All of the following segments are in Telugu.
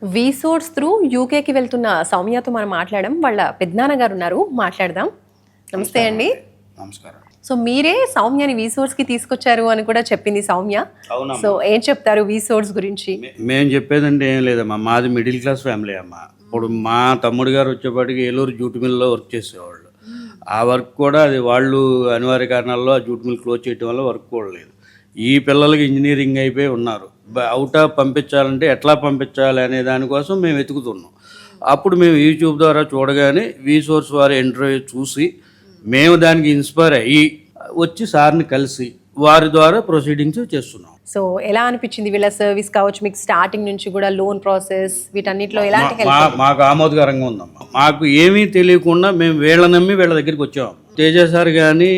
వీసోర్స్ త్రూ యూకేకి వెళ్తున్న సౌమ్యతో మనం మాట్లాడడం. వాళ్ళ పెద్దనాన్న గారు ఉన్నారు, మాట్లాడదాం. నమస్తే అండి. నమస్కారం. సో మీరే సౌమ్యని వీసోర్స్ కి తీసుకొచ్చారు అని కూడా చెప్పింది సౌమ్య. సో ఏం చెప్తారు వీసోర్స్ గురించి? మేము చెప్పేదంటే ఏం లేదమ్మా, మాది మిడిల్ క్లాస్ ఫ్యామిలీ అమ్మా. ఇప్పుడు మా తమ్ముడు గారు వచ్చేపాటికి ఏలూరు జూట్ మిల్లో వర్క్ చేసేవాళ్ళు. ఆ వర్క్ కూడా అది వాళ్ళు అనివార్య కారణాల్లో ఆ జూట్ మిల్ క్లోజ్ చేయడం వల్ల వర్క్ కూడా లేదు. ఈ పిల్లలకి ఇంజనీరింగ్ అయిపోయి ఉన్నారు. అవుట్ ఆఫ్ పంపించాలంటే ఎట్లా పంపించాలి అనే దానికోసం మేము వెతుకుతున్నాం. అప్పుడు మేము యూట్యూబ్ ద్వారా చూడగానే వీసోర్స్ వారి ఇంటర్వ్యూ చూసి మేము దానికి ఇన్స్పైర్ అయ్యి వచ్చి సార్ని కలిసి వారి ద్వారా ప్రొసీడింగ్స్ చేస్తున్నాం. సో ఎలా అనిపించింది వీళ్ళ సర్వీస్ కావచ్చు, మీకు స్టార్టింగ్ నుంచి కూడా లోన్ ప్రాసెస్ వీటన్నిటిలో ఎలాంటి హెల్ప్? మాకు ఆమోదకరంగా ఉందమ్మా. మాకు ఏమీ తెలియకుండా మేము వీళ్ళ నమ్మి వీళ్ళ దగ్గరికి వచ్చాము. తేజ సార్ కానీ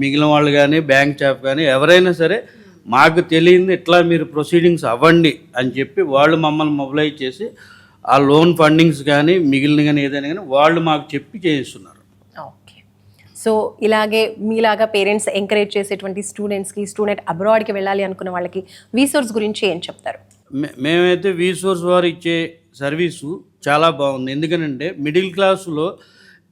మిగిలిన వాళ్ళు కానీ బ్యాంక్ స్టాఫ్ కానీ ఎవరైనా సరే మాకు తెలియంది ఇట్లా మీరు ప్రొసీడింగ్స్ అవ్వండి అని చెప్పి వాళ్ళు మమ్మల్ని మొబిలైజ్ చేసి ఆ లోన్ ఫండింగ్స్ కానీ మిగిలిన కానీ ఏదైనా కానీ వాళ్ళు మాకు చెప్పి చేయిస్తున్నారు. ఓకే. సో ఇలాగే మీలాగా పేరెంట్స్ ఎంకరేజ్ చేసేటువంటి స్టూడెంట్స్కి, స్టూడెంట్ అబ్రాడ్కి వెళ్ళాలి అనుకున్న వాళ్ళకి వీసోర్స్ గురించి ఏం చెప్తారు? మేమైతే వీసోర్స్ వారు ఇచ్చే సర్వీసు చాలా బాగుంది. ఎందుకనంటే మిడిల్ క్లాసులో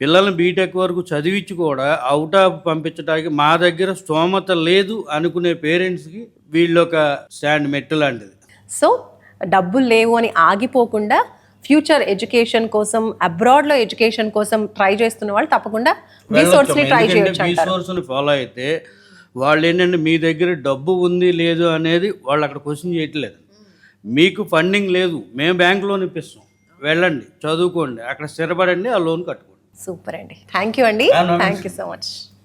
పిల్లల్ని బీటెక్ వరకు చదివించి కూడా అవుట్ ఆఫ్ పంపించడానికి మా దగ్గర స్తోమత లేదు అనుకునే పేరెంట్స్కి వీళ్ళు ఒక స్టాండ్ మెట్టు లాంటిది. సో డబ్బులు లేవు అని ఆగిపోకుండా ఫ్యూచర్ ఎడ్యుకేషన్ కోసం, అబ్రాడ్లో ఎడ్యుకేషన్ కోసం ట్రై చేస్తున్న వాళ్ళు తప్పకుండా వీసోర్స్ని ట్రై చేయొచ్చు. వీసోర్స్ని ఫాలో అయితే వాళ్ళు ఏంటంటే మీ దగ్గర డబ్బు ఉంది లేదు అనేది వాళ్ళు అక్కడ క్వశ్చన్ చేయట్లేదు. మీకు ఫండింగ్ లేదు, మేము బ్యాంక్ లోన్ ఇప్పిస్తాం, వెళ్ళండి చదువుకోండి, అక్కడ స్థిరపడండి, ఆ లోన్ కట్టుకోండి. సూపర్ అండి. థ్యాంక్ యూ అండి. Thank you so much.